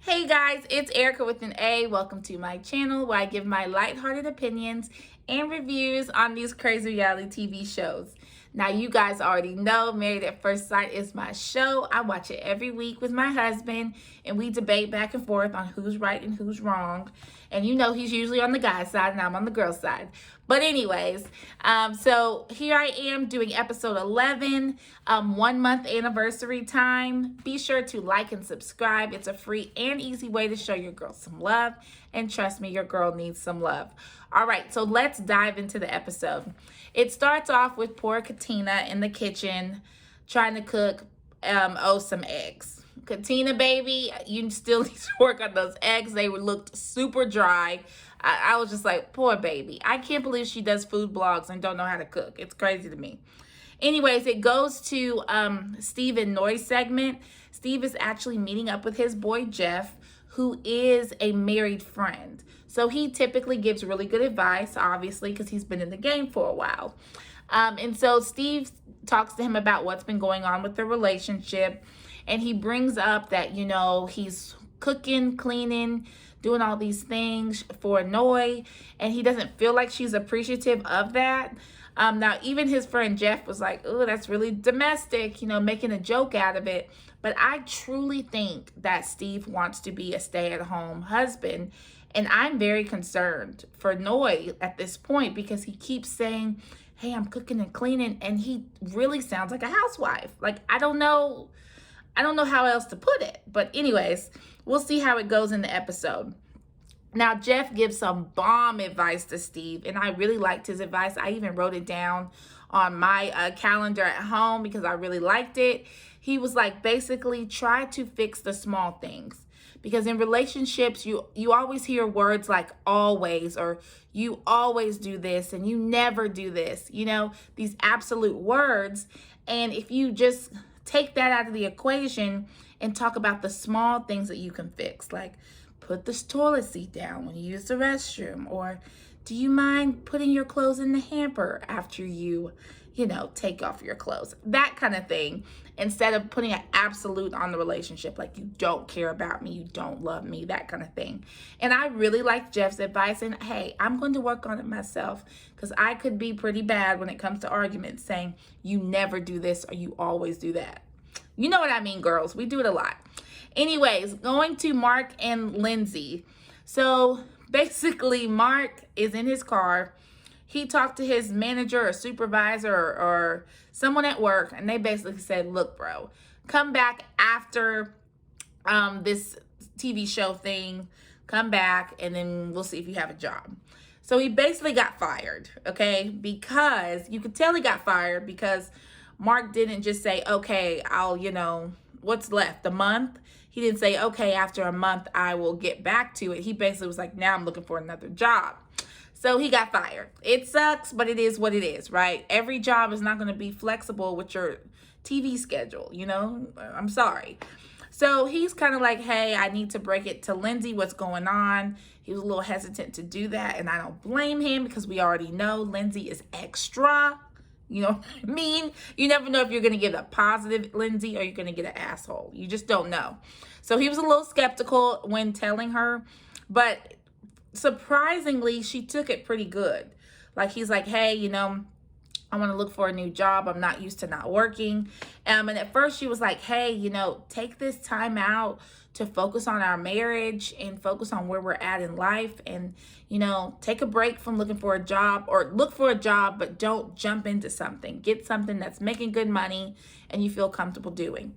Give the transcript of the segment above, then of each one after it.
Hey guys, it's Erica with an A. Welcome to my channel where I give my lighthearted opinions and reviews on these crazy reality TV shows. Now, you guys already know Married at First Sight is my show. I watch it every week with my husband, and we debate back and forth on who's right and who's wrong. And you know he's usually on the guy's side and I'm on the girl's side. But anyways, so here I am doing episode 11, 1 month anniversary time. Be sure to like and subscribe. It's a free and easy way to show your girl some love. And trust me, your girl needs some love. All right, so let's dive into the episode. It starts off with poor Katina in the kitchen trying to cook some eggs. Katina, baby, you still need to work on those eggs. They looked super dry. I was just like, poor baby. I can't believe she does food blogs and don't know how to cook. It's crazy to me. Anyways, it goes to Steve and Noy's segment. Steve is actually meeting up with his boy Jeff, who is a married friend. So he typically gives really good advice, obviously, because he's been in the game for a while. And so Steve talks to him about what's been going on with their relationship. And he brings up that, you know, he's cooking, cleaning, doing all these things for Noy, and he doesn't feel like she's appreciative of that. Now, even his friend Jeff was like, oh, that's really domestic, you know, making a joke out of it. But I truly think that Steve wants to be a stay-at-home husband, and I'm very concerned for Noy at this point because he keeps saying, hey, I'm cooking and cleaning, and he really sounds like a housewife. Like, I don't know how else to put it. But anyways, we'll see how it goes in the episode. Now, Jeff gives some bomb advice to Steve, and I really liked his advice. I even wrote it down on my calendar at home because I really liked it. He was like, basically, try to fix the small things. Because in relationships, you always hear words like always, or you always do this, and you never do this. You know, these absolute words. And if you just take that out of the equation and talk about the small things that you can fix, like put the toilet seat down when you use the restroom, or do you mind putting your clothes in the hamper after you take off your clothes, that kind of thing, instead of putting an absolute on the relationship, like you don't care about me, you don't love me, that kind of thing. And I really like Jeff's advice, and hey, I'm going to work on it myself because I could be pretty bad when it comes to arguments, saying you never do this or you always do that. You know what I mean, girls? We do it a lot. Anyways, going to Mark and Lindsay. So basically, Mark is in his car. He talked to his manager or supervisor or someone at work, and they basically said, look, bro, come back after this TV show thing. Come back, and then we'll see if you have a job. So he basically got fired, okay? Because you could tell he got fired because Mark didn't just say, okay, I'll, what's left, a month? He didn't say, okay, after a month, I will get back to it. He basically was like, now I'm looking for another job. So he got fired. It sucks, but it is what it is, right? Every job is not going to be flexible with your TV schedule, I'm sorry. So he's kind of like, hey, I need to break it to Lindsay what's going on. He was a little hesitant to do that, and I don't blame him because we already know Lindsay is extra. You know what I mean? You never know if you're going to get a positive Lindsay or you're going to get an asshole. You just don't know. So he was a little skeptical when telling her, but surprisingly, she took it pretty good. Like, he's like, hey, I want to look for a new job. I'm not used to not working. And at first she was like, hey, take this time out to focus on our marriage and focus on where we're at in life. And, take a break from looking for a job, or look for a job, but don't jump into something. Get something that's making good money and you feel comfortable doing.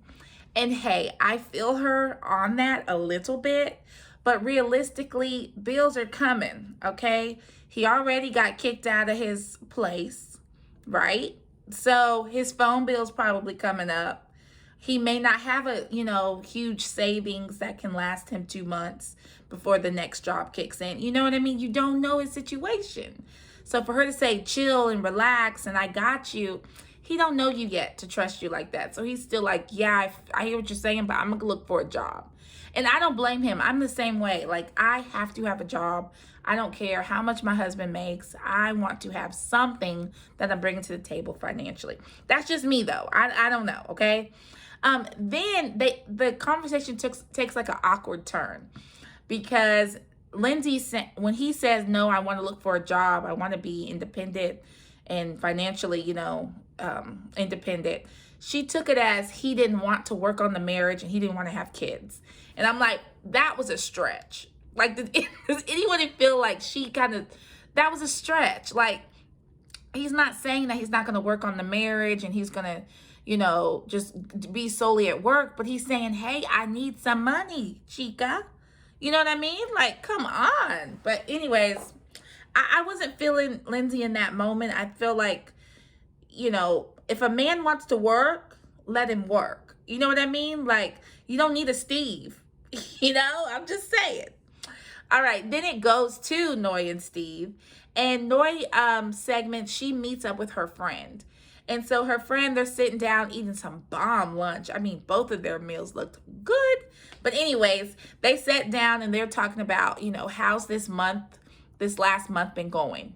And hey, I feel her on that a little bit, but realistically, bills are coming, okay? He already got kicked out of his place, right? So his phone bill's probably coming up. He may not have a, huge savings that can last him 2 months before the next job kicks in. You know what I mean? You don't know his situation. So for her to say, chill and relax and I got you, he don't know you yet to trust you like that. So he's still like, yeah, I hear what you're saying, but I'm going to look for a job. And I don't blame him. I'm the same way. Like, I have to have a job. I don't care how much my husband makes. I want to have something that I'm bringing to the table financially. That's just me, though. I don't know, okay? Then the conversation takes like an awkward turn because Lindsay, when he says, no, I want to look for a job, I want to be independent and financially, independent, she took it as he didn't want to work on the marriage and he didn't want to have kids. And I'm like, that was a stretch. Like, does anyone feel like that was a stretch? Like, he's not saying that he's not going to work on the marriage and he's going to, just be solely at work, but he's saying, hey, I need some money, chica. You know what I mean? Like, come on. But anyways, I wasn't feeling Lindsay in that moment. I feel like, if a man wants to work, let him work. You know what I mean? Like, you don't need a Steve. I'm just saying. All right, then it goes to Noi and Steve. And Noi segment, she meets up with her friend. And so her friend, they're sitting down eating some bomb lunch. I mean, both of their meals looked good. But anyways, they sat down and they're talking about, how's this last month been going,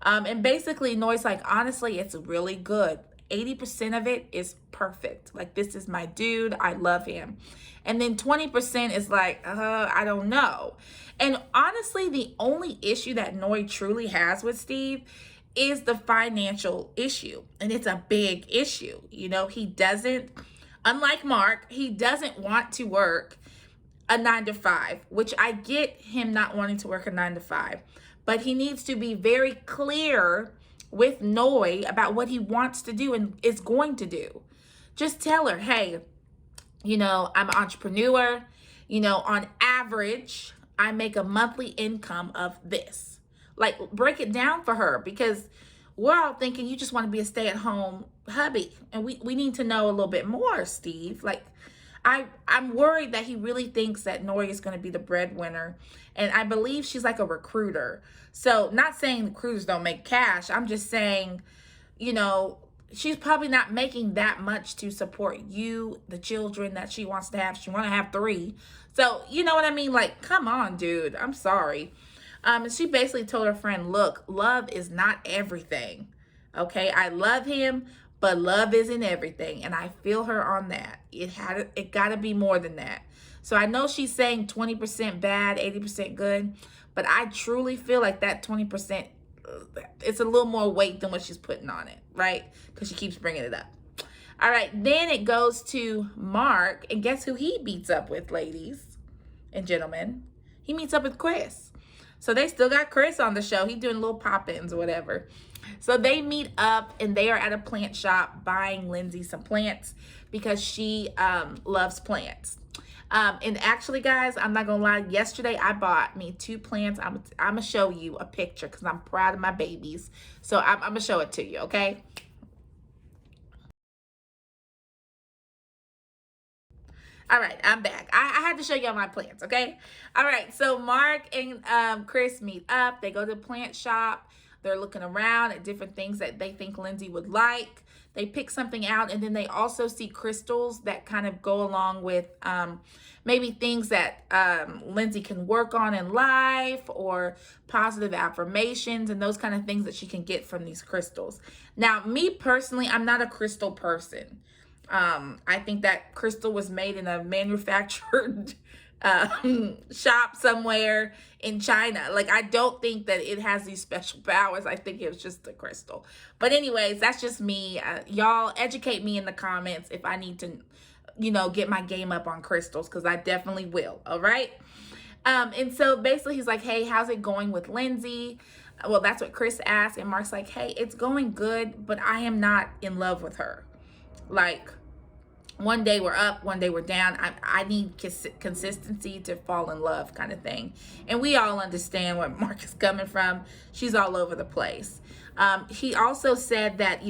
and basically Noi's like, honestly, it's really good. 80% of it is perfect. Like, this is my dude. I love him. And then 20% is like, I don't know. And honestly, the only issue that Noi truly has with Steve is the financial issue. And it's a big issue. He doesn't, unlike Mark, he doesn't want to work a 9-to-5, which I get him not wanting to work a 9-to-5, but he needs to be very clear with Noi about what he wants to do and is going to do. Just tell her, hey, I'm an entrepreneur, on average, I make a monthly income of this. Like, break it down for her, because we're all thinking you just want to be a stay-at-home hubby. And we need to know a little bit more, Steve. Like, I'm worried that he really thinks that Noi is going to be the breadwinner. And I believe she's like a recruiter. So, not saying recruiters don't make cash. I'm just saying, she's probably not making that much to support you, the children that she wants to have. She wants to have 3. So, you know what I mean? Like, come on, dude. I'm sorry. And she basically told her friend, look, love is not everything. Okay, I love him, but love isn't everything. And I feel her on that. It got to be more than that. So I know she's saying 20% bad, 80% good, but I truly feel like that 20%, it's a little more weight than what she's putting on it, right? Because she keeps bringing it up. All right, then it goes to Mark, and guess who he meets up with, ladies and gentlemen? He meets up with Chris. So they still got Chris on the show. He's doing little pop-ins or whatever. So they meet up and they are at a plant shop buying Lindsay some plants because she loves plants. And actually, guys, I'm not going to lie. Yesterday, I bought me 2 plants. I'm going to show you a picture because I'm proud of my babies. So I'm going to show it to you, okay? All right, I'm back. I had to show y'all my plants, okay? All right, so Mark and Chris meet up. They go to the plant shop. They're looking around at different things that they think Lindsay would like. They pick something out, and then they also see crystals that kind of go along with maybe things that Lindsay can work on in life, or positive affirmations and those kind of things that she can get from these crystals. Now, me personally, I'm not a crystal person. I think that crystal was made in a manufactured shop somewhere in China. Like, I don't think that it has these special powers. I think it was just a crystal. But anyways, that's just me. Y'all educate me in the comments if I need to, get my game up on crystals, because I definitely will. All right. And so basically he's like, hey, how's it going with Lindsay? Well, that's what Chris asked. And Mark's like, hey, it's going good, but I am not in love with her. Like, one day we're up, one day we're down. I need consistency to fall in love, kind of thing. And we all understand where Mark is coming from. She's all over the place. He also said that,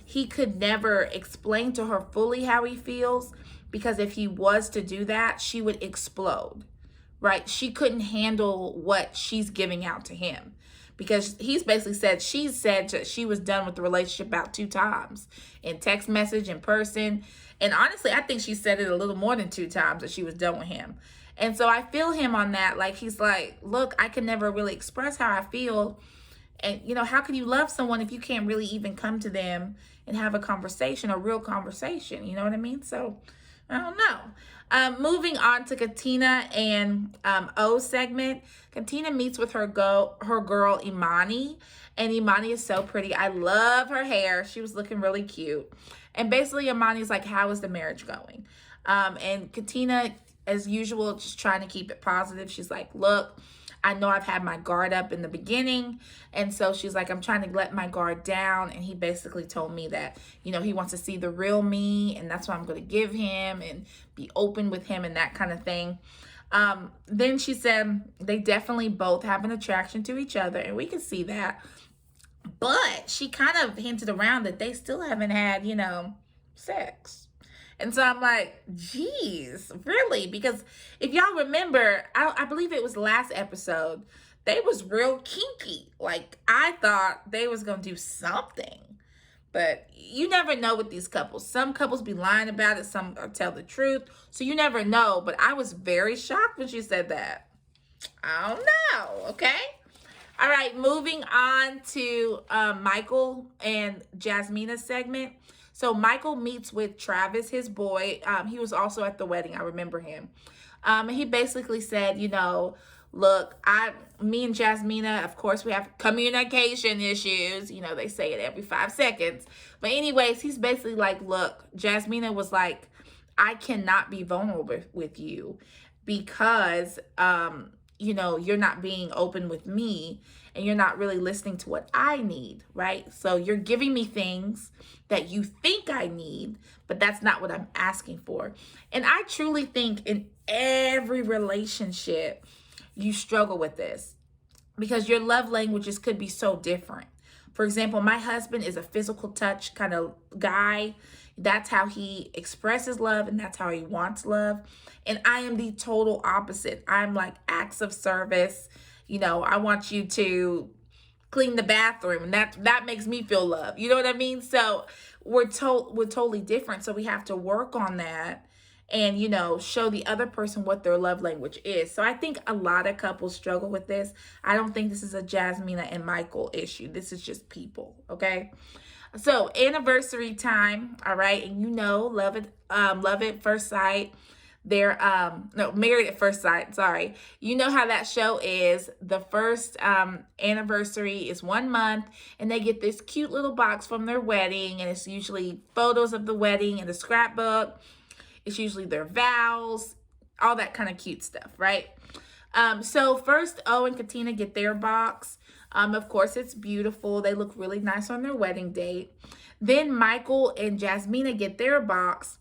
he could never explain to her fully how he feels, because if he was to do that, she would explode, right? She couldn't handle what she's giving out to him. Because he's basically said, she said that she was done with the relationship about 2 times, in text message, in person. And honestly, I think she said it a little more than 2 times that she was done with him. And so I feel him on that. Like, he's like, look, I can never really express how I feel. And, how can you love someone if you can't really even come to them and have a conversation, a real conversation. You know what I mean? So I don't know. Moving on to Katina and O segment. Katina meets with her girl Imani, and Imani is so pretty. I love her hair. She was looking really cute. And basically Imani's like, how is the marriage going? And Katina, as usual, just trying to keep it positive. She's like, look, I know I've had my guard up in the beginning. And so she's like, I'm trying to let my guard down. And he basically told me that, you know, he wants to see the real me. And that's what I'm going to give him and be open with him and that kind of thing. Then she said they definitely both have an attraction to each other. And we can see that. But she kind of hinted around that they still haven't had, you know, sex. And so I'm like, geez, really? Because if y'all remember, I believe it was last episode, they was real kinky. Like, I thought they was going to do something. But you never know with these couples. Some couples be lying about it. Some tell the truth. So you never know. But I was very shocked when she said that. I don't know, okay? All right, moving on to Michael and Jasmina's segment. So Michael meets with Travis, his boy. He was also at the wedding. I remember him. He basically said, you know, look, me and Jasmina, of course, we have communication issues. You know, they say it every 5 seconds. But anyways, he's basically like, look, Jasmina was like, I cannot be vulnerable with you because, you know, you're not being open with me and you're not really listening to what I need, right? So you're giving me things that you think I need, but that's not what I'm asking for. And I truly think in every relationship, you struggle with this because your love languages could be so different. For example, my husband is a physical touch kind of guy. That's how he expresses love and that's how he wants love. And I am the total opposite. I'm like acts of service. You know, I want you to clean the bathroom and that makes me feel love. You know what I mean? So we're totally different. So we have to work on that and, you know, show the other person what their love language is. So I think a lot of couples struggle with this. I don't think this is a Jasmina and Michael issue. This is just people, okay? So anniversary time, all right? And you know, love at first sight. They're no, Married at First Sight, sorry. You know how that show is. The first anniversary is 1 month and they get this cute little box from their wedding and it's usually photos of the wedding and a scrapbook. It's usually their vows, all that kind of cute stuff, right? So first O and Katina get their box. Of course, it's beautiful. They look really nice on their wedding date. Then Michael and Jasmina get their box.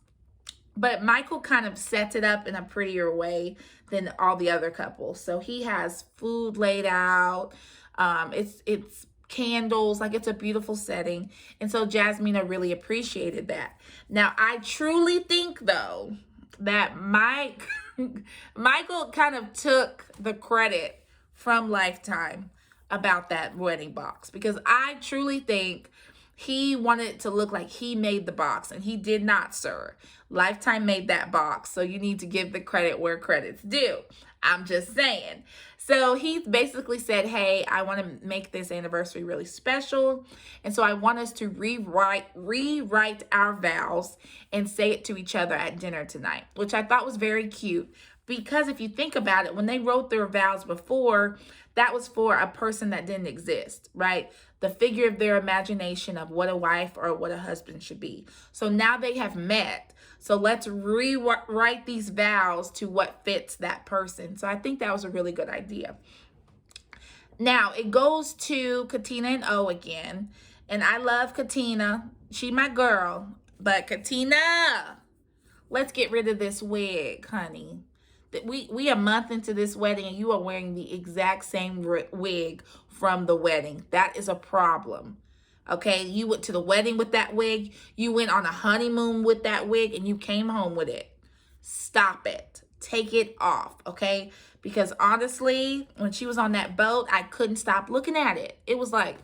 But Michael kind of sets it up in a prettier way than all the other couples. So he has food laid out. It's candles, like it's a beautiful setting. And so Jasmina really appreciated that. Now, I truly think, though, that Michael kind of took the credit from Lifetime about that wedding box. Because I truly think he wanted it to look like he made the box, and he did not, sir. Lifetime made that box, so you need to give the credit where credit's due. I'm just saying. So he basically said, hey, I want to make this anniversary really special, and so I want us to rewrite our vows and say it to each other at dinner tonight, which I thought was very cute. Because if you think about it, when they wrote their vows before, that was for a person that didn't exist, right? The figure of their imagination of what a wife or what a husband should be. So now they have met. So let's rewrite these vows to what fits that person. So I think that was a really good idea. Now it goes to Katina and O again. And I love Katina. She my girl. But Katina, let's get rid of this wig, honey. We a month into this wedding and you are wearing the exact same wig from the wedding. That is a problem. Okay, you went to the wedding with that wig. You went on a honeymoon with that wig and you came home with it. Stop it. Take it off, okay? Because honestly, when she was on that boat, I couldn't stop looking at it. It was like,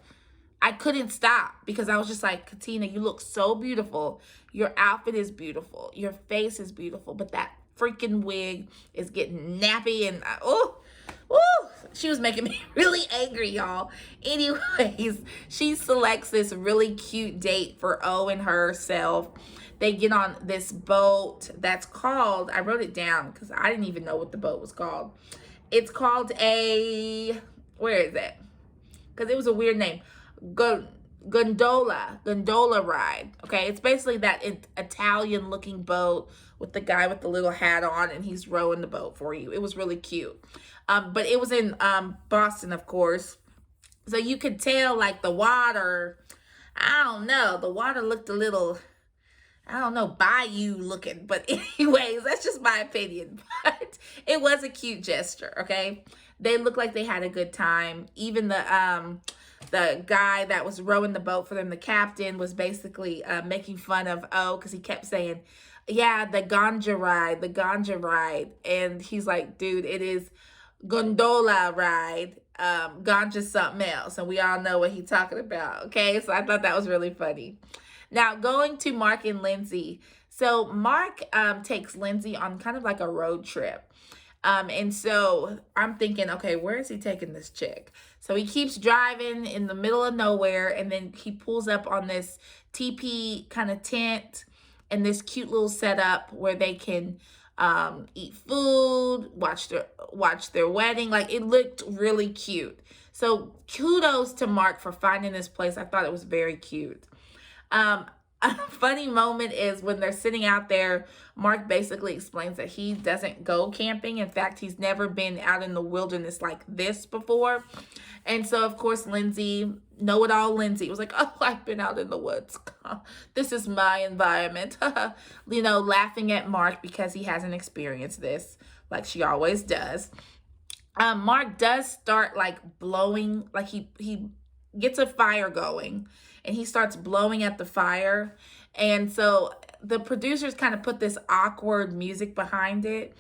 I couldn't stop because I was just like, Katina, you look so beautiful. Your outfit is beautiful. Your face is beautiful. But that freaking wig is getting nappy and she was making me really angry, y'all. Anyways, she selects this really cute date for O and herself. They get on this boat that's called, I wrote it down because I didn't even know what the boat was called. It's called a, where is it? Because it was a weird name. Gondola ride. Okay, it's basically that Italian looking boat with the guy with the little hat on, and he's rowing the boat for you. It was really cute. But it was in Boston, of course. So you could tell, like, the water, I don't know, the water looked a little, I don't know, bayou looking. But anyways, that's just my opinion. But it was a cute gesture, okay? They looked like they had a good time. Even the guy that was rowing the boat for them, the captain, was basically making fun of O because he kept saying, yeah, the ganja ride. And he's like, dude, it is gondola ride. Ganja's something else. And we all know what he's talking about, okay? So I thought that was really funny. Now, going to Mark and Lindsay. So Mark takes Lindsay on kind of like a road trip. And so I'm thinking, okay, where is he taking this chick? So he keeps driving in the middle of nowhere, and then he pulls up on this teepee kind of tent and this cute little setup where they can eat food, watch their wedding. Like, it looked really cute. So kudos to Mark for finding this place. I thought it was very cute. A funny moment is when they're sitting out there, Mark basically explains that he doesn't go camping. In fact, he's never been out in the wilderness like this before. And so, of course, Lindsay, know-it-all Lindsay, was like, oh, I've been out in the woods. This is my environment. You know, laughing at Mark because he hasn't experienced this like she always does. Mark does start, like, blowing, like he gets a fire going. And he starts blowing at the fire. And so the producers kind of put this awkward music behind it.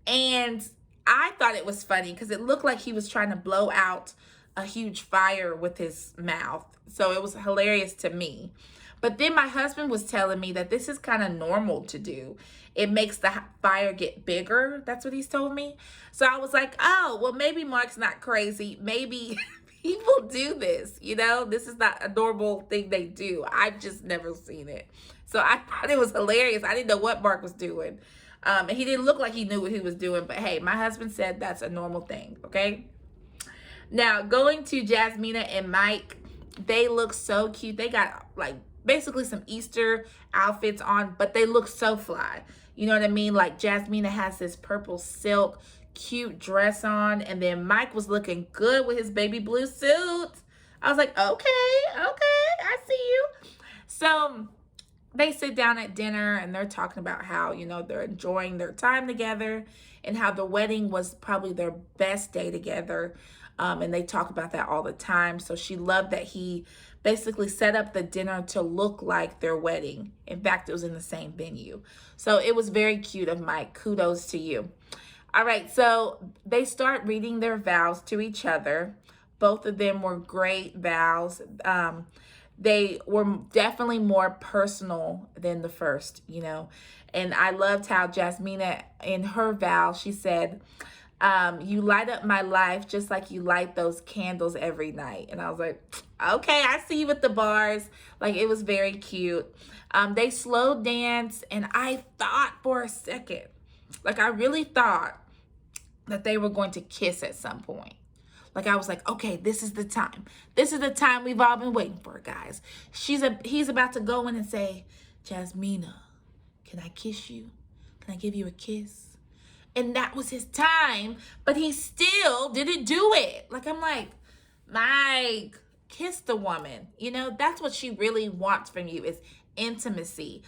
And I thought it was funny because it looked like he was trying to blow out a huge fire with his mouth. So it was hilarious to me. But then my husband was telling me that this is kind of normal to do. It makes the fire get bigger. That's what he's told me. So I was like, oh, well, maybe Mark's not crazy. Maybe people do this, you know? This is not a normal thing they do. I've just never seen it. So I thought it was hilarious. I didn't know what Mark was doing. And he didn't look like he knew what he was doing. But hey, my husband said that's a normal thing, okay? Now, going to Jasmina and Mike, they look so cute. They got, like, basically some Easter outfits on, but they look so fly. You know what I mean? Like, Jasmina has this purple silk cute dress on, and then Mike was looking good with his baby blue suit. I was like, okay, I see you. So they sit down at dinner and they're talking about how, you know, they're enjoying their time together and how the wedding was probably their best day together. And they talk about that all the time. So she loved that he basically set up the dinner to look like their wedding. In fact, it was in the same venue. So it was very cute of Mike. Kudos to you. All right, so they start reading their vows to each other. Both of them were great vows. They were definitely more personal than the first, you know. And I loved how Jasmina, in her vow, she said, you light up my life just like you light those candles every night. And I was like, okay, I see you with the bars. Like, it was very cute. They slow danced, and I thought for a second, like, I really thought that they were going to kiss at some point. Like, I was like, okay, this is the time. This is the time we've all been waiting for, guys. He's about to go in and say, Jasmina, can I kiss you? Can I give you a kiss? And that was his time, but he still didn't do it. Like, I'm like, Mike, kiss the woman. You know, that's what she really wants from you, is intimacy.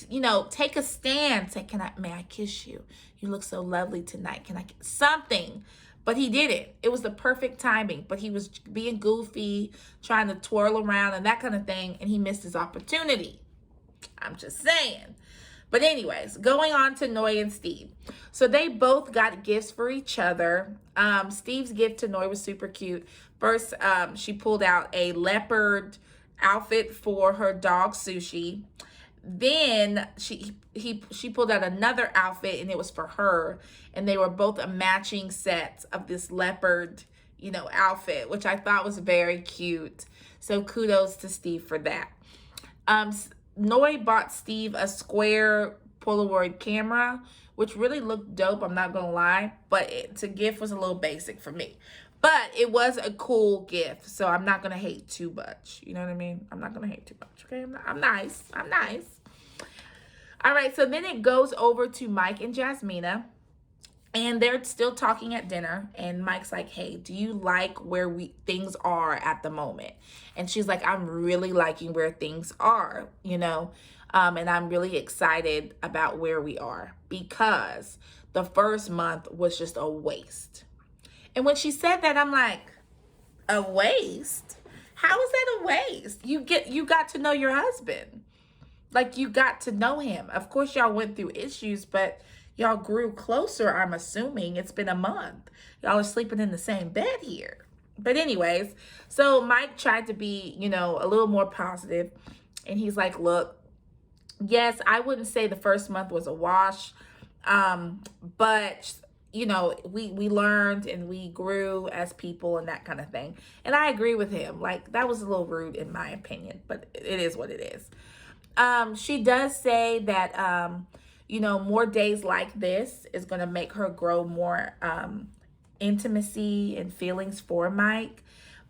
You know, take a stand. Say, may I kiss you? You look so lovely tonight. Can I, something? But he didn't. It was the perfect timing, but he was being goofy, trying to twirl around and that kind of thing, and he missed his opportunity. I'm just saying. But anyways, going on to Noy and Steve. So they both got gifts for each other. Steve's gift to Noy was super cute. First, she pulled out a leopard outfit for her dog, Sushi. then she pulled out another outfit, and it was for her, and they were both a matching set of this leopard, outfit, which I thought was very cute. So kudos to Steve for that. Noi bought Steve a square Polaroid camera, which really looked dope, I'm not gonna lie, but the gift was a little basic for me. But it was a cool gift, so I'm not gonna hate too much. You know what I mean? I'm not gonna hate too much, okay? I'm nice. All right, so then it goes over to Mike and Jasmina, and they're still talking at dinner, and Mike's like, hey, do you like where things are at the moment? And she's like, I'm really liking where things are, and I'm really excited about where we are, because the first month was just a waste. And when she said that, I'm like, a waste? How is that a waste? You got to know your husband. Like, you got to know him. Of course, y'all went through issues, but y'all grew closer, I'm assuming. It's been a month. Y'all are sleeping in the same bed here. But anyways, so Mike tried to be, a little more positive. And he's like, look, yes, I wouldn't say the first month was a wash. But we learned and we grew as people and that kind of thing. And I agree with him. Like, that was a little rude in my opinion, but it is what it is. She does say that, more days like this is going to make her grow more intimacy and feelings for Mike.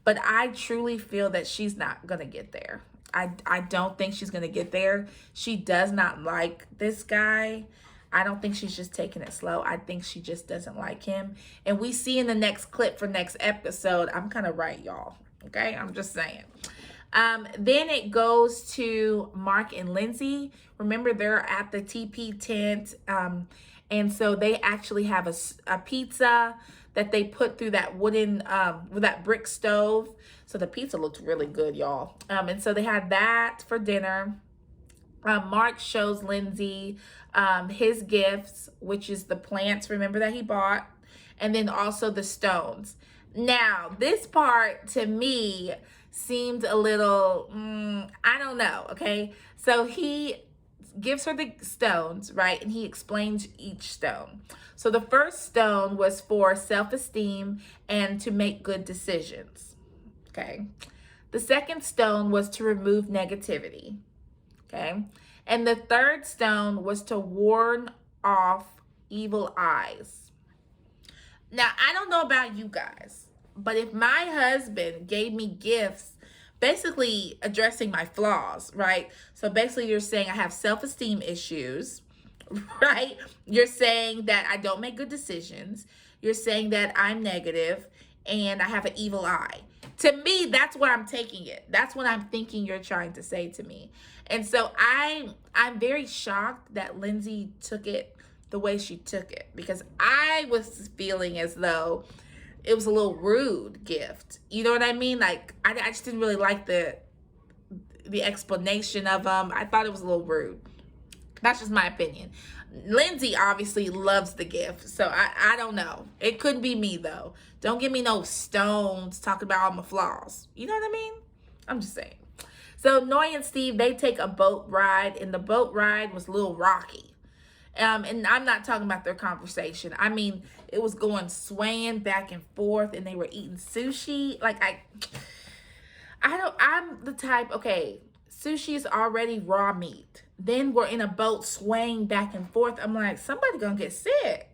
But I truly feel that she's not going to get there. I don't think she's going to get there. She does not like this guy. I don't think she's just taking it slow. I think she just doesn't like him. And we see in the next clip for next episode, I'm kind of right, y'all. Okay? I'm just saying. Then it goes to Mark and Lindsay. Remember, they're at the TP tent. And so they actually have a pizza that they put through that wooden, with that brick stove. So the pizza looked really good, y'all. And so they had that for dinner. Mark shows Lindsay his gifts, which is the plants, remember, that he bought, and then also the stones. Now, this part to me seemed a little, I don't know, okay? So he gives her the stones, right? And he explains each stone. So the first stone was for self-esteem and to make good decisions, okay? The second stone was to remove negativity, okay? And the third stone was to warn off evil eyes. Now, I don't know about you guys, but if my husband gave me gifts basically addressing my flaws, right? So basically you're saying I have self-esteem issues, right? You're saying that I don't make good decisions. You're saying that I'm negative and I have an evil eye. To me, that's where I'm taking it. That's what I'm thinking you're trying to say to me. And so I'm very shocked that Lindsay took it the way she took it, because I was feeling as though it was a little rude gift. You know what I mean? Like, I just didn't really like the explanation of them. I thought it was a little rude. That's just my opinion. Lindsay obviously loves the gift, so I don't know. It couldn't be me, though. Don't give me no stones talking about all my flaws. You know what I mean? I'm just saying. So Noi and Steve, they take a boat ride, and the boat ride was a little rocky. And I'm not talking about their conversation. I mean, it was going swaying back and forth, and they were eating sushi. Like, I'm the type, okay, sushi is already raw meat. Then we're in a boat swaying back and forth. I'm like, somebody gonna get sick.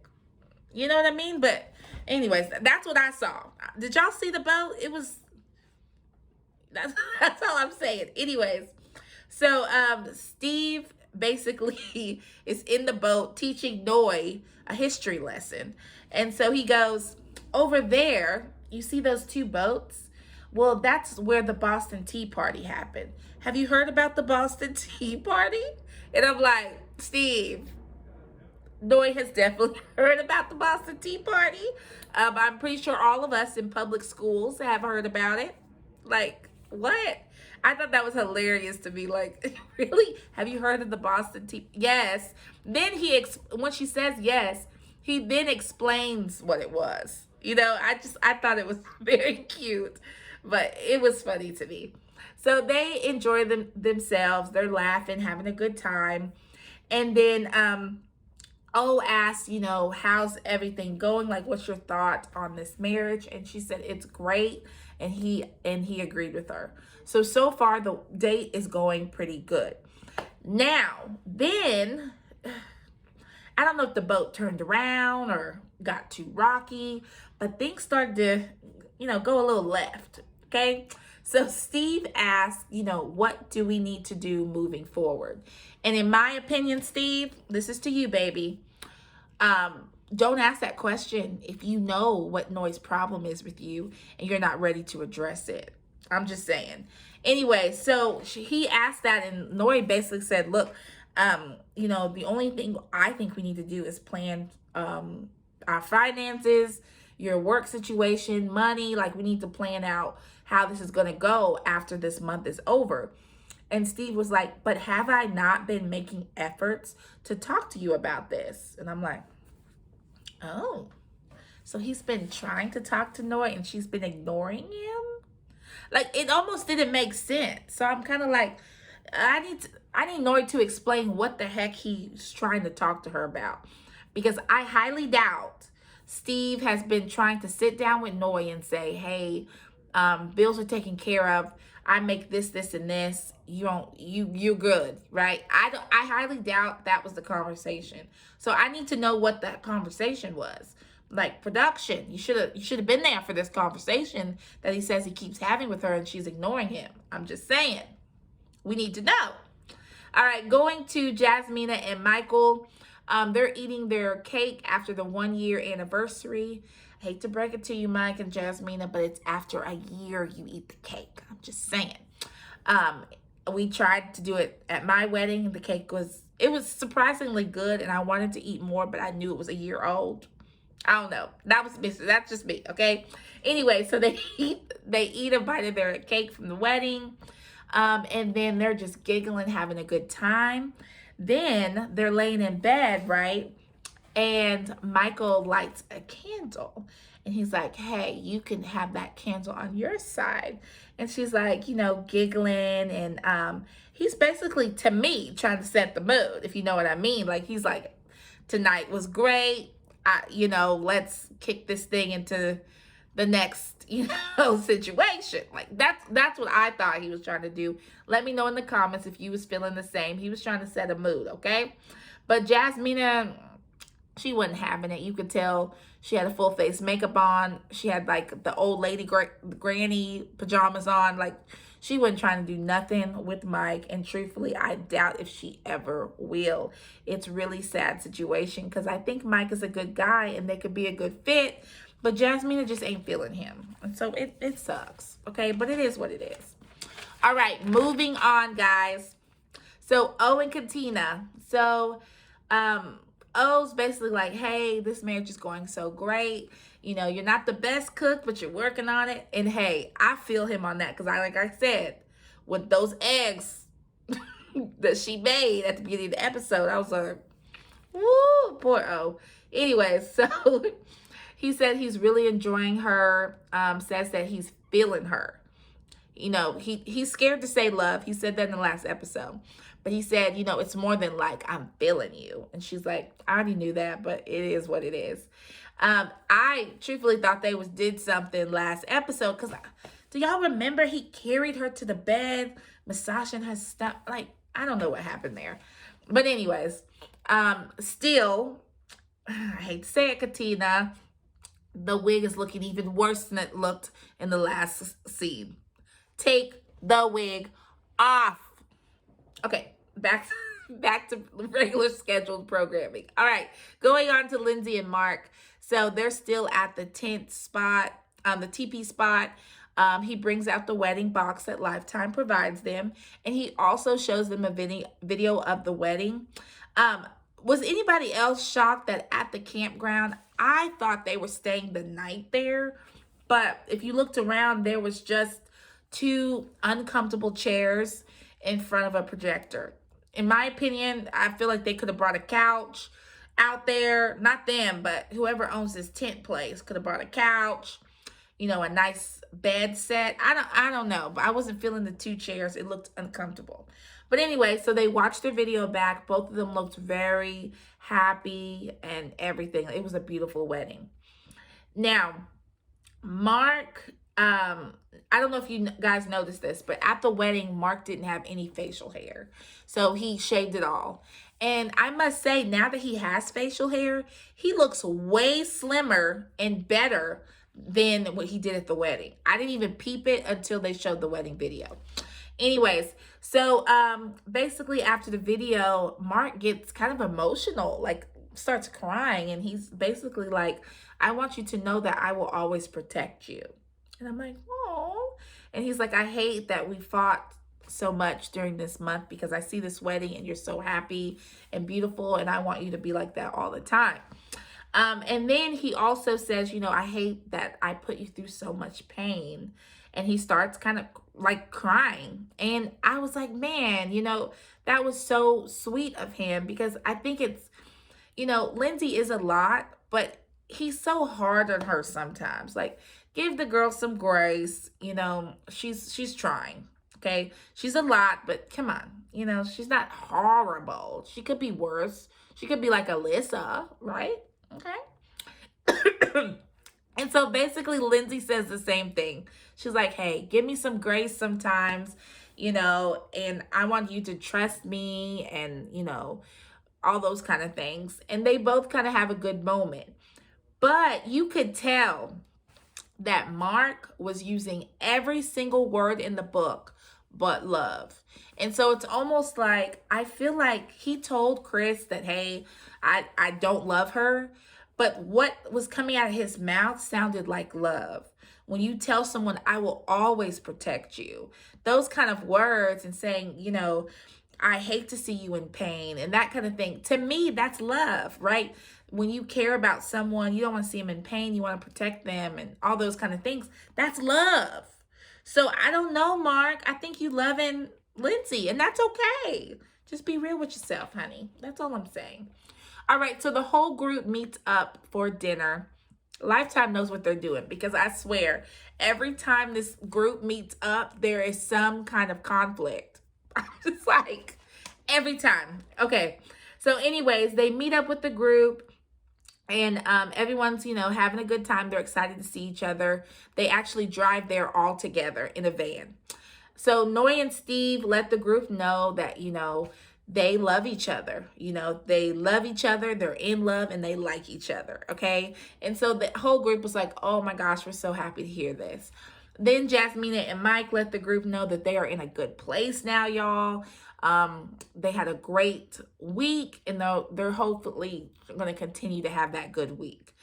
You know what I mean? But anyways, that's what I saw. Did y'all see the boat? It was, that's all I'm saying. Anyways, so Steve basically is in the boat teaching Noi a history lesson. And so he goes, over there, you see those two boats? Well, that's where the Boston Tea Party happened. Have you heard about the Boston Tea Party? And I'm like, Steve, Noi has definitely heard about the Boston Tea Party. I'm pretty sure all of us in public schools have heard about it. Like, what? I thought that was hilarious to me. Like, really? Have you heard of the Boston Tea? Yes. Then when she says yes, he then explains what it was. You know, I thought it was very cute, but it was funny to me. So they enjoy themselves. They're laughing, having a good time. And then O asked, how's everything going? Like, what's your thought on this marriage? And she said it's great, and he agreed with her. So far the date is going pretty good. Now, then I don't know if the boat turned around or got too rocky, but things started to, go a little left. Okay. So Steve asked, what do we need to do moving forward? And in my opinion, Steve, this is to you, baby. Don't ask that question if you know what Noi's problem is with you and you're not ready to address it. I'm just saying. Anyway, so he asked that, and Noi basically said, look, the only thing I think we need to do is plan our finances, your work situation, money. Like, we need to plan out how this is going to go after this month is over. And Steve was like, but have I not been making efforts to talk to you about this? And I'm like, oh, so he's been trying to talk to Noi and she's been ignoring him? Like, it almost didn't make sense. So I'm kind of like, I need Noi to explain what the heck he's trying to talk to her about. Because I highly doubt Steve has been trying to sit down with Noi and say, hey, bills are taken care of. I make this, and this. You're good, right? I highly doubt that was the conversation. So I need to know what that conversation was. Like, production, you should have been there for this conversation that he says he keeps having with her and she's ignoring him. I'm just saying, we need to know. All right, going to Jasmina and Michael. They're eating their cake after the 1-year anniversary. I hate to break it to you, Mike and Jasmina, but it's after a year you eat the cake. I'm just saying. We tried to do it at my wedding. The cake was surprisingly good, and I wanted to eat more, but I knew it was a year old. I don't know. That's just me, okay? Anyway, so they eat a bite of their cake from the wedding, and then they're just giggling, having a good time. Then they're laying in bed, right? And Michael lights a candle. And he's like, hey, you can have that candle on your side. And she's like, giggling. And he's basically, to me, trying to set the mood, if you know what I mean. Like, he's like, tonight was great. Let's kick this thing into the next, situation. Like, that's what I thought he was trying to do. Let me know in the comments if you was feeling the same. He was trying to set a mood, okay? But Jasmina, she wasn't having it. You could tell she had a full face makeup on. She had like the old lady granny pajamas on. Like, she wasn't trying to do nothing with Mike. And truthfully, I doubt if she ever will. It's really sad situation because I think Mike is a good guy and they could be a good fit. But Jasmina just ain't feeling him. And so it sucks. Okay, but it is what it is. All right, moving on, guys. So O and Katina. So O's basically like, hey, this marriage is going so great. You're not the best cook, but you're working on it. And hey, I feel him on that because like I said, with those eggs that she made at the beginning of the episode, I was like, woo, poor O. Anyway, so he said he's really enjoying her, says that he's feeling her. He's scared to say love. He said that in the last episode. But he said, it's more than like, I'm feeling you. And she's like, I already knew that, but it is what it is. I truthfully thought they did something last episode. Because do y'all remember he carried her to the bed, massaging her stuff? Like, I don't know what happened there. But anyways, still, I hate to say it, Katina, the wig is looking even worse than it looked in the last scene. Take the wig off. Okay, back to regular scheduled programming. All right, going on to Lindsay and Mark. So they're still at the tent spot, the TP spot. He brings out the wedding box that Lifetime provides them, and he also shows them a video of the wedding. Was anybody else shocked that at the campground, I thought they were staying the night there, but if you looked around, there was just 2 uncomfortable chairs in front of a projector. In my opinion, I feel like they could have brought a couch out there. Not them, but whoever owns this tent place could have brought a couch, a nice bed set. I don't know, but I wasn't feeling the 2 chairs. It looked uncomfortable. But anyway, so they watched their video back. Both of them looked very happy and everything. It was a beautiful wedding. Now, Mark, I don't know if you guys noticed this, but at the wedding, Mark didn't have any facial hair. So he shaved it all. And I must say, now that he has facial hair, he looks way slimmer and better than what he did at the wedding. I didn't even peep it until they showed the wedding video. Anyways, so basically after the video, Mark gets kind of emotional, like starts crying, and he's basically like, I want you to know that I will always protect you. And I'm like, oh. And he's like, I hate that we fought so much during this month because I see this wedding and you're so happy and beautiful, and I want you to be like that all the time. And then he also says, I hate that I put you through so much pain. And he starts kind of like crying. And I was like, man, that was so sweet of him, because I think it's, Lindsay is a lot, but he's so hard on her sometimes. Like, give the girl some grace. She's trying. Okay. She's a lot, but come on, she's not horrible. She could be worse. She could be like Alyssa, right? Okay. And so basically Lindsay says the same thing. She's like, hey, give me some grace sometimes, and I want you to trust me, and, all those kind of things. And they both kind of have a good moment. But you could tell that Mark was using every single word in the book but love. And so it's almost like, I feel like he told Chris that, hey, I don't love her. But what was coming out of his mouth sounded like love. When you tell someone, I will always protect you, those kind of words, and saying, I hate to see you in pain, and that kind of thing. To me, that's love, right? When you care about someone, you don't want to see them in pain. You want to protect them and all those kind of things. That's love. So I don't know, Mark. I think you loving Lindsay, and that's okay. Just be real with yourself, honey. That's all I'm saying. All right, so the whole group meets up for dinner. Lifetime knows what they're doing, because I swear, every time this group meets up, there is some kind of conflict. I'm just like, every time. Okay, so anyways, they meet up with the group, and everyone's, having a good time. They're excited to see each other. They actually drive there all together in a van. So Noy and Steve let the group know that, they love each other. They love each other. They're in love and they like each other. Okay. And so the whole group was like, oh my gosh, we're so happy to hear this. Then Jasmina and Mike let the group know that they are in a good place now, y'all. They had a great week, and they're hopefully going to continue to have that good week.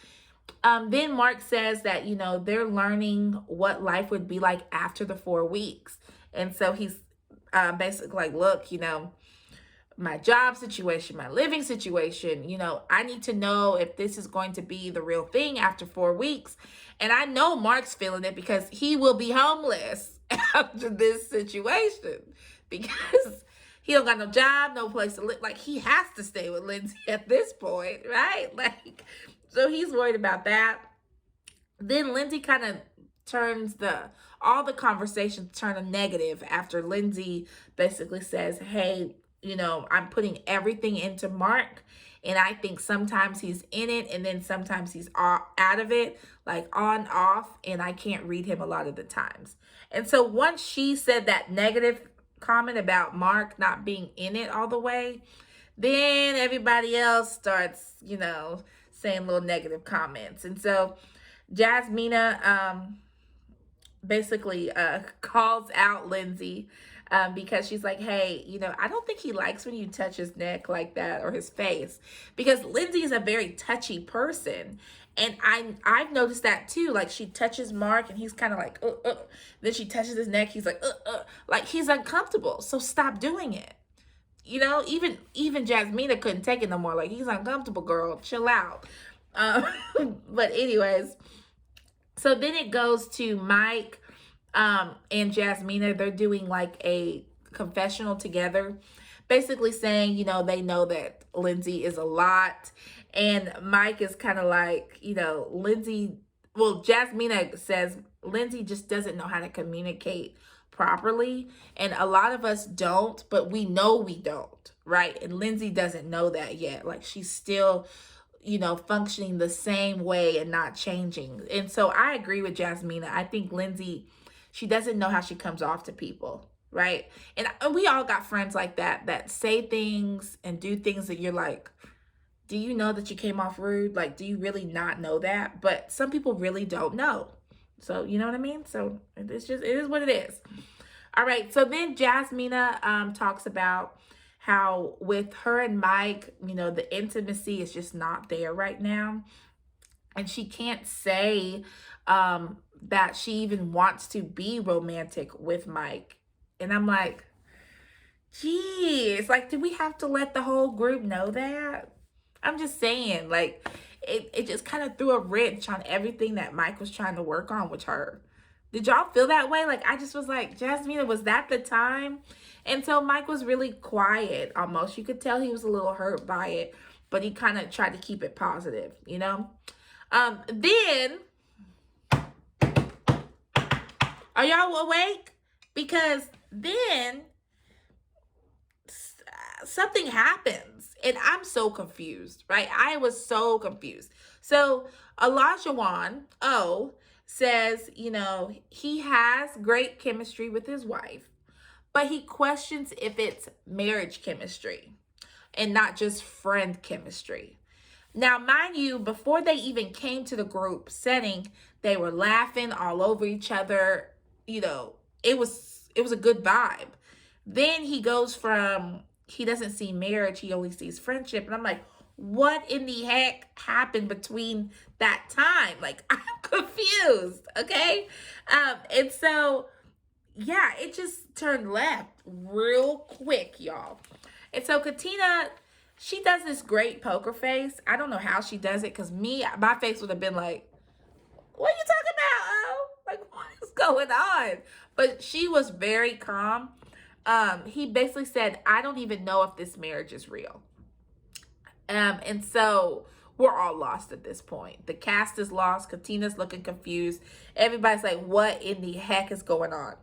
Then Mark says that, they're learning what life would be like after the 4 weeks. And so he's basically like, look, my job situation, my living situation, I need to know if this is going to be the real thing after 4 weeks. And I know Mark's feeling it, because he will be homeless after this situation, because he don't got no job, no place to live. Like, he has to stay with Lindsay at this point, right? Like, so he's worried about that. Then Lindsay kind of turns all the conversations turn a negative after Lindsay basically says, hey, I'm putting everything into Mark, and I think sometimes he's in it and then sometimes he's out of it, like on, off, and I can't read him a lot of the times. And so once she said that negative comment about Mark not being in it all the way, then everybody else starts, saying little negative comments. And so Jasmina basically calls out Lindsay, because she's like, hey, I don't think he likes when you touch his neck like that, or his face, because Lindsay is a very touchy person. And I've noticed that too. Like, she touches Mark and he's kind of like, then she touches his neck. He's like, like he's uncomfortable. So stop doing it. Even Jasmina couldn't take it no more. Like, he's uncomfortable, girl. Chill out. But anyways, so then it goes to Mike and Jasmina. They're doing like a confessional together, basically saying, they know that Lindsay is a lot. And Mike is kind of like, Lindsay well, Jasmina says Lindsay just doesn't know how to communicate properly. And a lot of us don't, but we know we don't, right? And Lindsay doesn't know that yet. Like, she's still, functioning the same way and not changing. And so I agree with Jasmina. I think Lindsay, she doesn't know how she comes off to people, right? And we all got friends like that say things and do things that you're like, do you know that you came off rude? Like, do you really not know that? But some people really don't know. So, you know what I mean? So it is what it is. All right. So then Jasmina talks about how with her and Mike, the intimacy is just not there right now. And she can't say that she even wants to be romantic with Mike. And I'm like, geez, like, do we have to let the whole group know that? I'm just saying, like, it just kind of threw a wrench on everything that Mike was trying to work on with her. Did y'all feel that way? Like, I just was like, Jasmina, was that the time? And so Mike was really quiet almost. You could tell he was a little hurt by it, but he kind of tried to keep it positive, Then, are y'all awake? Because then something happens and I'm so confused, right? I was so confused. So Olajuwon says, he has great chemistry with his wife, but he questions if it's marriage chemistry and not just friend chemistry. Now, mind you, before they even came to the group setting, they were laughing all over each other. It was a good vibe. Then he goes from, he doesn't see marriage, he only sees friendship. And I'm like, what in the heck happened between that time? Like, I'm confused, okay? And so, yeah, it just turned left real quick, y'all. And so Katina, she does this great poker face. I don't know how she does it, because my face would have been like, what are you talking about, oh? Like, what is going on? But she was very calm. He basically said, I don't even know if this marriage is real. And so we're all lost at this point. The cast is lost. Katina's looking confused. Everybody's like, what in the heck is going on?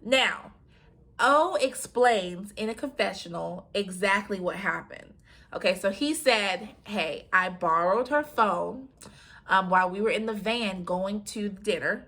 Now, O explains in a confessional exactly what happened. Okay, so he said, hey, I borrowed her phone while we were in the van going to dinner.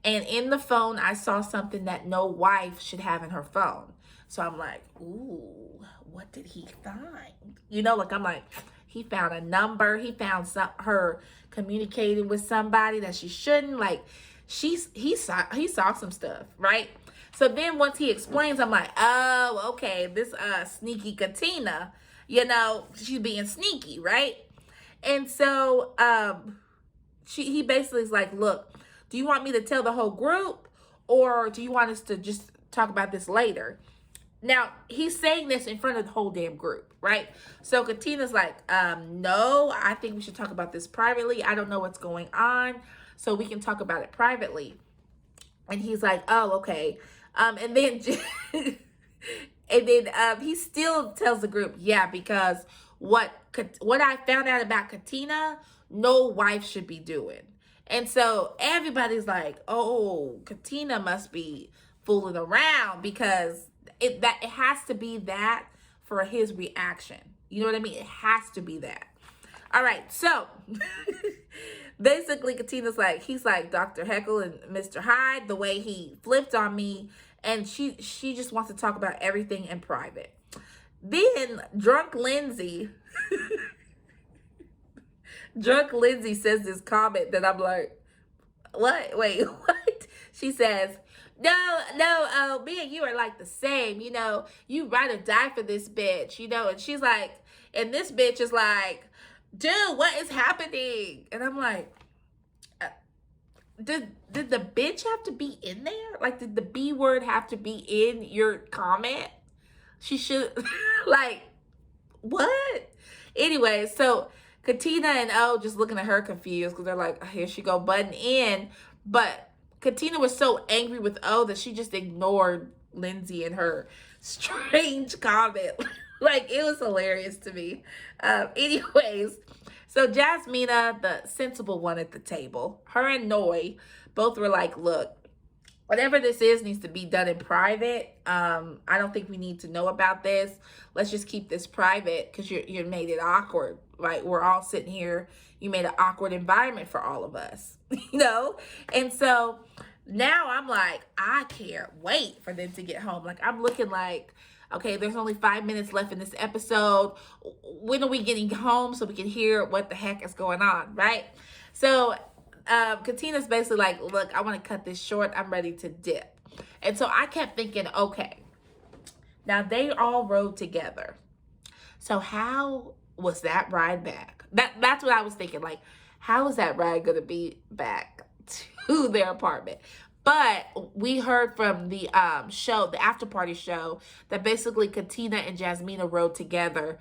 And in the phone, I saw something that no wife should have in her phone. So I'm like, ooh, what did he find? I'm like, he found a number. He found her communicating with somebody that she shouldn't. Like, he saw some stuff, right? So then once he explains, I'm like, oh, okay, this sneaky Katina, she's being sneaky, right? And so he basically is like, look, do you want me to tell the whole group, or do you want us to just talk about this later? Now, he's saying this in front of the whole damn group, right? So Katina's like, no, I think we should talk about this privately. I don't know what's going on, so we can talk about it privately. And he's like, oh, okay. And then he still tells the group, yeah, because what I found out about Katina, no wife should be doing. And so everybody's like, oh, Katina must be fooling around, because it has to be that for his reaction. You know what I mean? It has to be that. All right, so basically Katina's like, he's like Dr. Heckle and Mr. Hyde, the way he flipped on me, and she just wants to talk about everything in private. Then drunk Lindsay says this comment that I'm like, what? Wait, what? She says, no, me and you are like the same, you ride or die for this bitch, and she's like, and this bitch is like, dude, what is happening? And I'm like, did the bitch have to be in there? Like, did the B word have to be in your comment? She should, like, what? Anyway, so Katina and O just looking at her confused, because they're like, here she go butting in. But Katina was so angry with O that she just ignored Lindsay and her strange comment. Like, it was hilarious to me. Anyways, so Jasmina, the sensible one at the table, her and Noi both were like, look, whatever this is needs to be done in private. I don't think we need to know about this. Let's just keep this private because you made it awkward, right? We're all sitting here. You made an awkward environment for all of us, you know? And so now I'm like, I can't wait for them to get home. Like, I'm looking like, okay, there's only 5 minutes left in this episode. When are we getting home so we can hear what the heck is going on, right? So Katina's basically like, look, I want to cut this short. I'm ready to dip. And so I kept thinking, okay, now they all rode together. So how was that ride back? That's what I was thinking. Like, how is that ride going to be back to their apartment? But we heard from the show, the after party show, that basically Katina and Jasmina rode together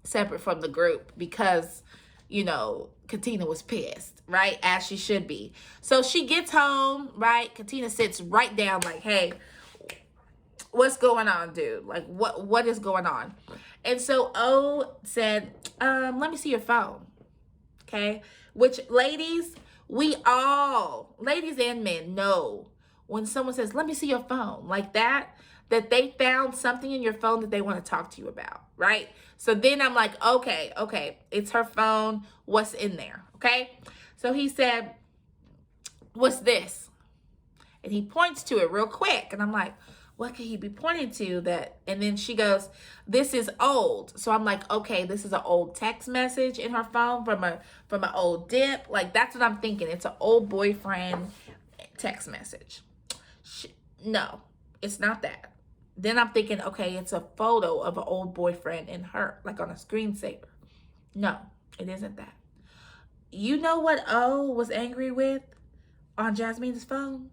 separate from the group because, you know, Katina was pissed, right? As she should be. So she gets home, right? Katina sits right down like, hey, what's going on, dude? Like, what is going on? And so O said, let me see your phone. Okay? Which, ladies, we all, ladies and men, know when someone says, let me see your phone, like that they found something in your phone that they want to talk to you about, right? So then I'm like, okay, it's her phone. What's in there? Okay? So he said, what's this? And he points to it real quick. And I'm like, what could he be pointing to that? And then she goes, this is old. So I'm like, okay, this is an old text message in her phone from an old dip. Like, that's what I'm thinking. It's an old boyfriend text message. No, it's not that. Then I'm thinking, okay, it's a photo of an old boyfriend and her, like on a screensaver. No, it isn't that. You know what O was angry with on Jasmine's phone?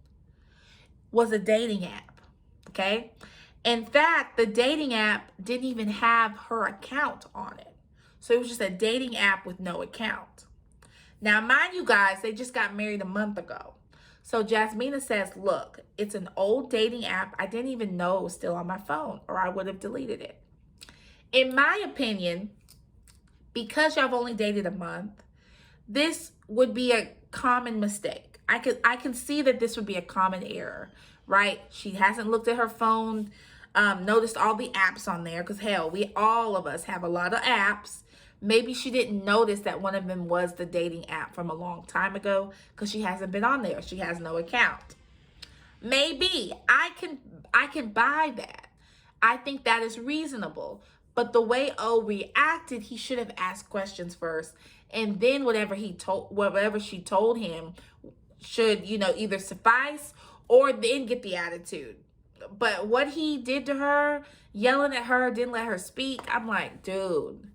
Was a dating app, okay? In fact, the dating app didn't even have her account on it. So it was just a dating app with no account. Now, mind you guys, they just got married a month ago. So Jasmina says, look, it's an old dating app. I didn't even know it was still on my phone or I would have deleted it. In my opinion, because y'all have only dated a month, this would be a common mistake. I can see that this would be a common error, right? She hasn't looked at her phone, noticed all the apps on there, because hell, all of us have a lot of apps. Maybe she didn't notice that one of them was the dating app from a long time ago because she hasn't been on there. She has no account. Maybe I can buy that. I think that is reasonable. But the way O reacted, he should have asked questions first, and then whatever she told him should, either suffice or then get the attitude. But what he did to her, yelling at her, didn't let her speak, I'm like, dude,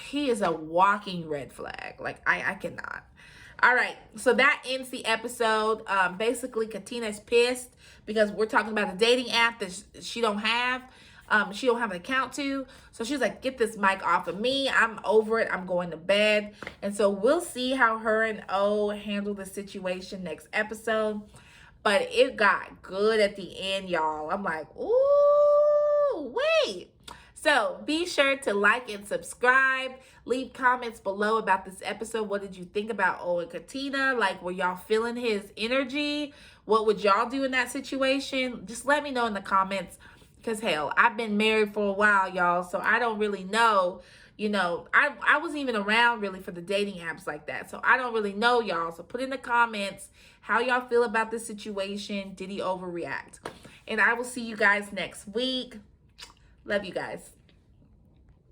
he is a walking red flag. Like, I cannot. All right, so that ends the episode. Basically, Katina's pissed because we're talking about a dating app that she don't have. She don't have an account to. So she's like, get this mic off of me. I'm over it. I'm going to bed. And so we'll see how her and O handle the situation next episode. But it got good at the end, y'all. I'm like, ooh, wait. So be sure to like and subscribe. Leave comments below about this episode. What did you think about O and Katina? Like, were y'all feeling his energy? What would y'all do in that situation? Just let me know in the comments. Because, hell, I've been married for a while, y'all. So I don't really know. I wasn't even around really for the dating apps like that. So I don't really know, y'all. So put in the comments how y'all feel about this situation. Did he overreact? And I will see you guys next week. Love you guys.